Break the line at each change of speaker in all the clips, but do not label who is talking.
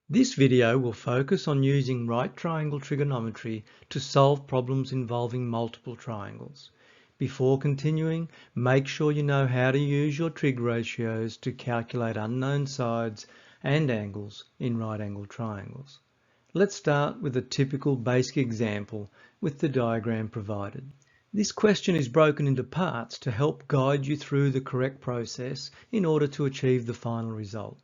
This video will focus on using right triangle trigonometry to solve problems involving multiple triangles. Before continuing, make sure you know how to use your trig ratios to calculate unknown sides and angles in right angle triangles. Let's start with a typical basic example with the diagram provided. This question is broken into parts to help guide you through the correct process in order to achieve the final result.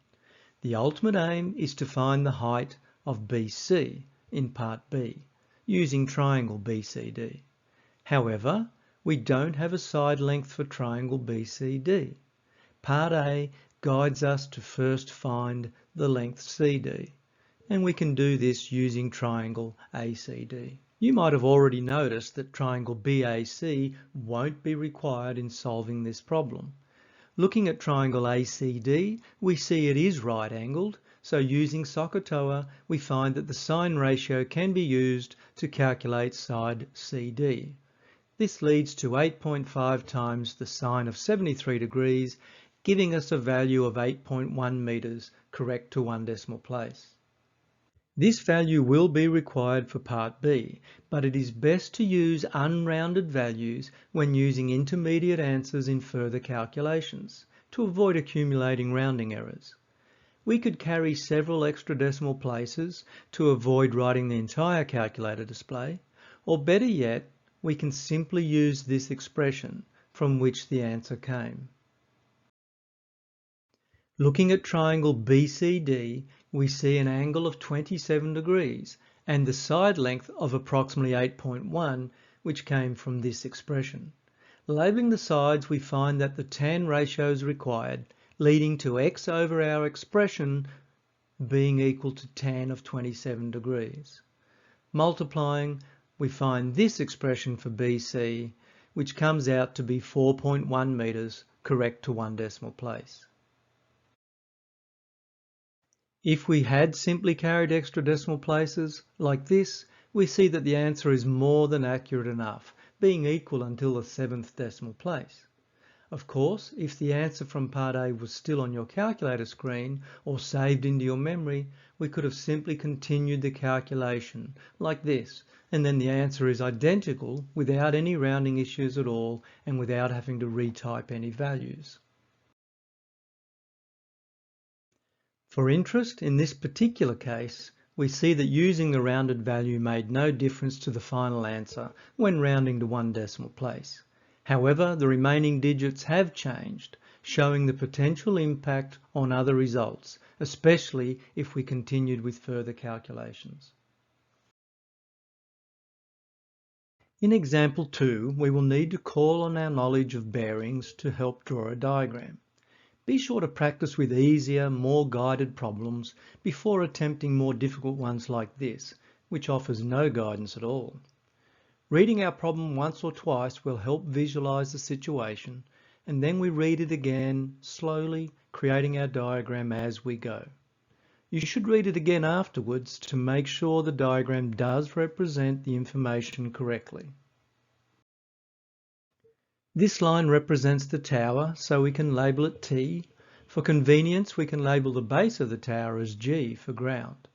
The ultimate aim is to find the height of BC in part B, using triangle BCD. However, we don't have a side length for triangle BCD. Part A guides us to first find the length CD, and we can do this using triangle ACD. You might have already noticed that triangle BAC won't be required in solving this problem. Looking at triangle ACD, we see it is right angled, so using SOHCAHTOA we find that the sine ratio can be used to calculate side CD. This leads to 8.5 times the sine of 73 degrees, giving us a value of 8.1 meters, correct to 1 decimal place. This value will be required for part B, but it is best to use unrounded values when using intermediate answers in further calculations to avoid accumulating rounding errors. We could carry several extra decimal places to avoid writing the entire calculator display, or better yet, we can simply use this expression from which the answer came. Looking at triangle BCD, we see an angle of 27 degrees and the side length of approximately 8.1, which came from this expression. Labelling the sides, we find that the tan ratio is required, leading to x over our expression being equal to tan of 27 degrees. Multiplying, we find this expression for BC, which comes out to be 4.1 meters, correct to 1 decimal place. If we had simply carried extra decimal places like this, we see that the answer is more than accurate enough, being equal until the 7th decimal place. Of course, if the answer from part A was still on your calculator screen or saved into your memory, we could have simply continued the calculation like this, and then the answer is identical without any rounding issues at all and without having to retype any values. For interest, in this particular case, we see that using the rounded value made no difference to the final answer when rounding to 1 decimal place. However, the remaining digits have changed, showing the potential impact on other results, especially if we continued with further calculations. In example 2, we will need to call on our knowledge of bearings to help draw a diagram. Be sure to practice with easier, more guided problems before attempting more difficult ones like this, which offers no guidance at all. Reading our problem once or twice will help visualize the situation, and then we read it again, slowly creating our diagram as we go. You should read it again afterwards to make sure the diagram does represent the information correctly. This line represents the tower, so we can label it T. For convenience, we can label the base of the tower as G for ground.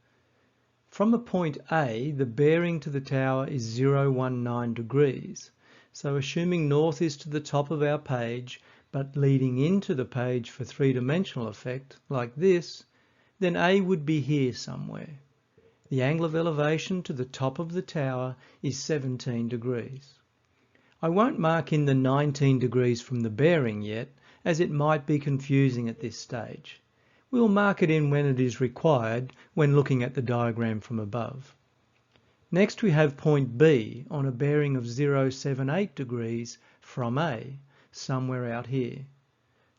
From a point A, the bearing to the tower is 019 degrees. So assuming north is to the top of our page, but leading into the page for three-dimensional effect, like this, then A would be here somewhere. The angle of elevation to the top of the tower is 17 degrees. I won't mark in the 19 degrees from the bearing yet, as it might be confusing at this stage. We will mark it in when it is required when looking at the diagram from above. Next we have point B on a bearing of 078 degrees from A, somewhere out here.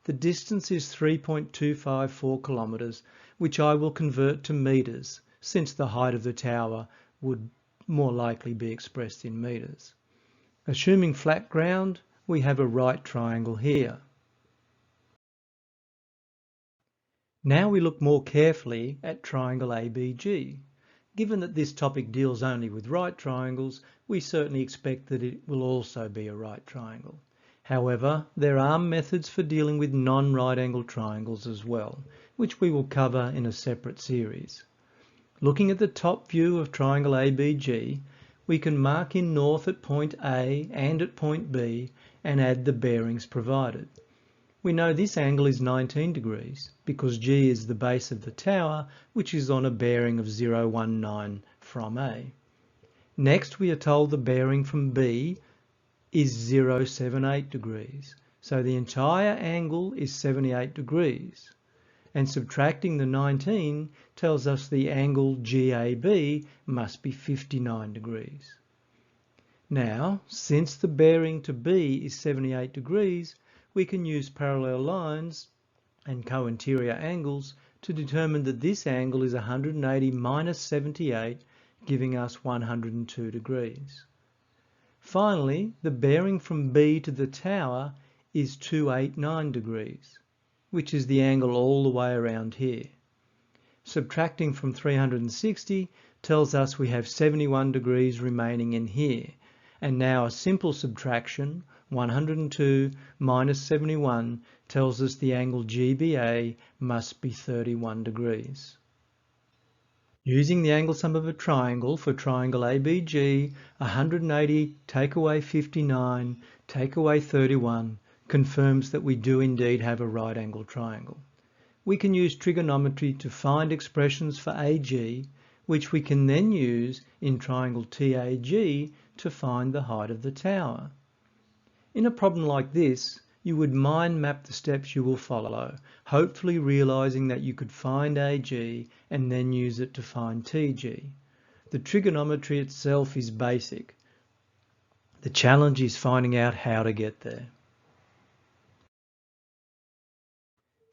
The distance is 3.254 kilometers, which I will convert to meters, since the height of the tower would more likely be expressed in meters. Assuming flat ground, we have a right triangle here. Now we look more carefully at triangle ABG. Given that this topic deals only with right triangles, we certainly expect that it will also be a right triangle. However, there are methods for dealing with non-right angled triangles as well, which we will cover in a separate series. Looking at the top view of triangle ABG, we can mark in north at point A and at point B and add the bearings provided. We know this angle is 19 degrees because G is the base of the tower, which is on a bearing of 019 from A. Next, we are told the bearing from B is 078 degrees, so the entire angle is 78 degrees. And subtracting the 19 tells us the angle GAB must be 59 degrees. Now, since the bearing to B is 78 degrees, we can use parallel lines and co-interior angles to determine that this angle is 180 minus 78, giving us 102 degrees. Finally, the bearing from B to the tower is 289 degrees, which is the angle all the way around here. Subtracting from 360 tells us we have 71 degrees remaining in here. And now a simple subtraction, 102 minus 71, tells us the angle GBA must be 31 degrees. Using the angle sum of a triangle for triangle ABG, 180 take away 59 take away 31 confirms that we do indeed have a right angle triangle. We can use trigonometry to find expressions for AG, which we can then use in triangle TAG to find the height of the tower. In a problem like this, you would mind map the steps you will follow, hopefully realizing that you could find AG and then use it to find TG. The trigonometry itself is basic. The challenge is finding out how to get there.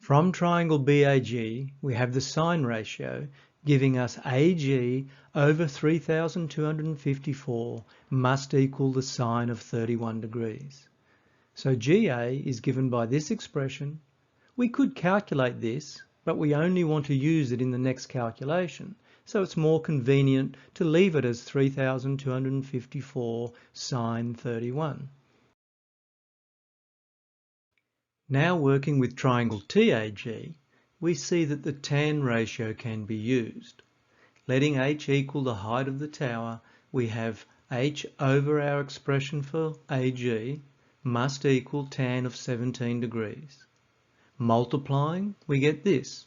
From triangle BAG, we have the sine ratio giving us AG over 3,254 must equal the sine of 31 degrees. So GA is given by this expression. We could calculate this, but we only want to use it in the next calculation, so it's more convenient to leave it as 3,254 sine 31. Now working with triangle TAG, we see that the tan ratio can be used. Letting h equal the height of the tower, we have h over our expression for AG must equal tan of 17 degrees. Multiplying, we get this.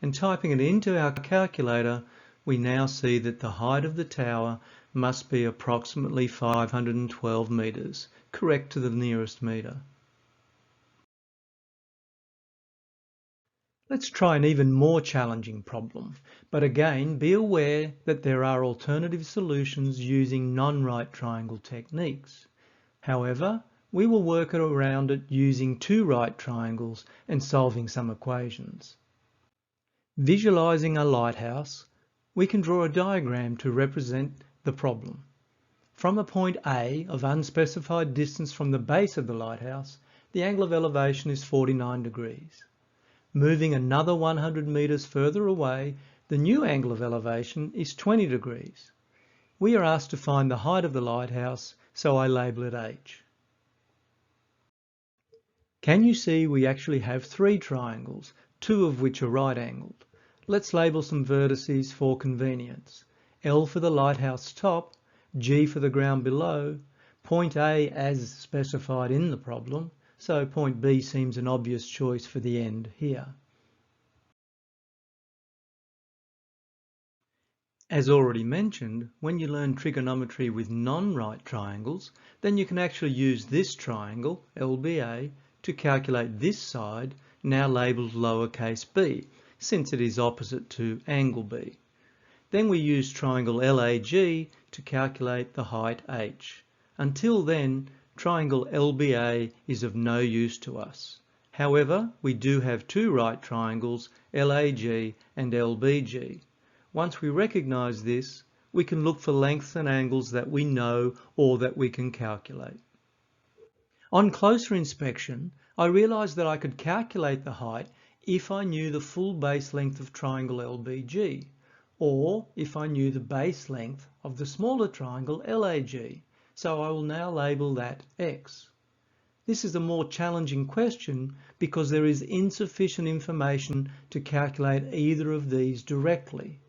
And typing it into our calculator, we now see that the height of the tower must be approximately 512 meters, correct to the nearest meter. Let's try an even more challenging problem, but again be aware that there are alternative solutions using non-right triangle techniques. However, we will work around it using two right triangles and solving some equations. Visualizing a lighthouse, we can draw a diagram to represent the problem. From a point A of unspecified distance from the base of the lighthouse, the angle of elevation is 49 degrees. Moving another 100 meters further away, the new angle of elevation is 20 degrees. We are asked to find the height of the lighthouse, so I label it H. Can you see we actually have three triangles, two of which are right angled? Let's label some vertices for convenience. L for the lighthouse top, G for the ground below, point A as specified in the problem, so point B seems an obvious choice for the end here. As already mentioned, when you learn trigonometry with non-right triangles, then you can actually use this triangle, LBA, to calculate this side, now labelled lowercase b, since it is opposite to angle B. Then we use triangle LAG to calculate the height h. Until then, triangle LBA is of no use to us. However, we do have two right triangles, LAG and LBG. Once we recognise this, we can look for lengths and angles that we know or that we can calculate. On closer inspection, I realised that I could calculate the height if I knew the full base length of triangle LBG, or if I knew the base length of the smaller triangle LAG, so I will now label that X. This is a more challenging question because there is insufficient information to calculate either of these directly.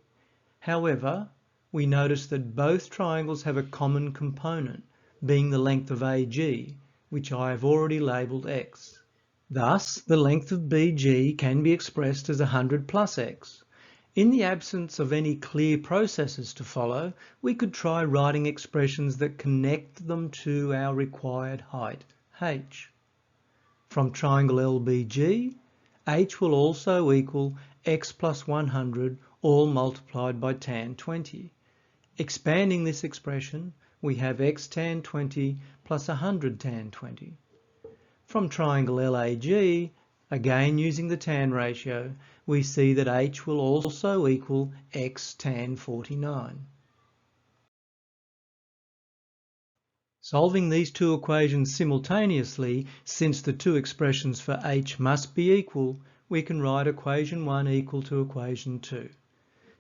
However, we notice that both triangles have a common component, being the length of AG, which I have already labelled x. Thus, the length of BG can be expressed as 100 plus x. In the absence of any clear processes to follow, we could try writing expressions that connect them to our required height, h. From triangle LBG, h will also equal x plus 100 all multiplied by tan 20. Expanding this expression, we have x tan 20 plus 100 tan 20. From triangle LAG, again using the tan ratio, we see that h will also equal x tan 49. Solving these two equations simultaneously, since the two expressions for h must be equal, we can write equation 1 equal to equation 2.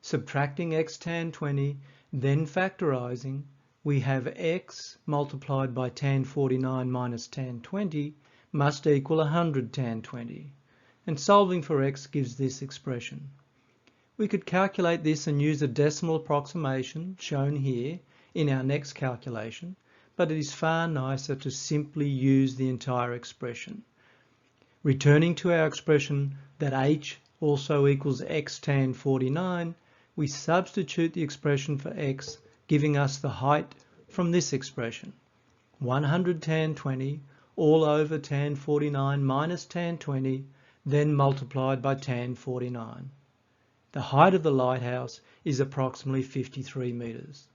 Subtracting x tan 20, then factorising, we have x multiplied by tan 49 minus tan 20 must equal 100 tan 20. And solving for x gives this expression. We could calculate this and use a decimal approximation, shown here, in our next calculation, but it is far nicer to simply use the entire expression. Returning to our expression that h also equals x tan 49, we substitute the expression for x, giving us the height from this expression. 100 tan 20 all over tan 49 minus tan 20, then multiplied by tan 49. The height of the lighthouse is approximately 53 metres.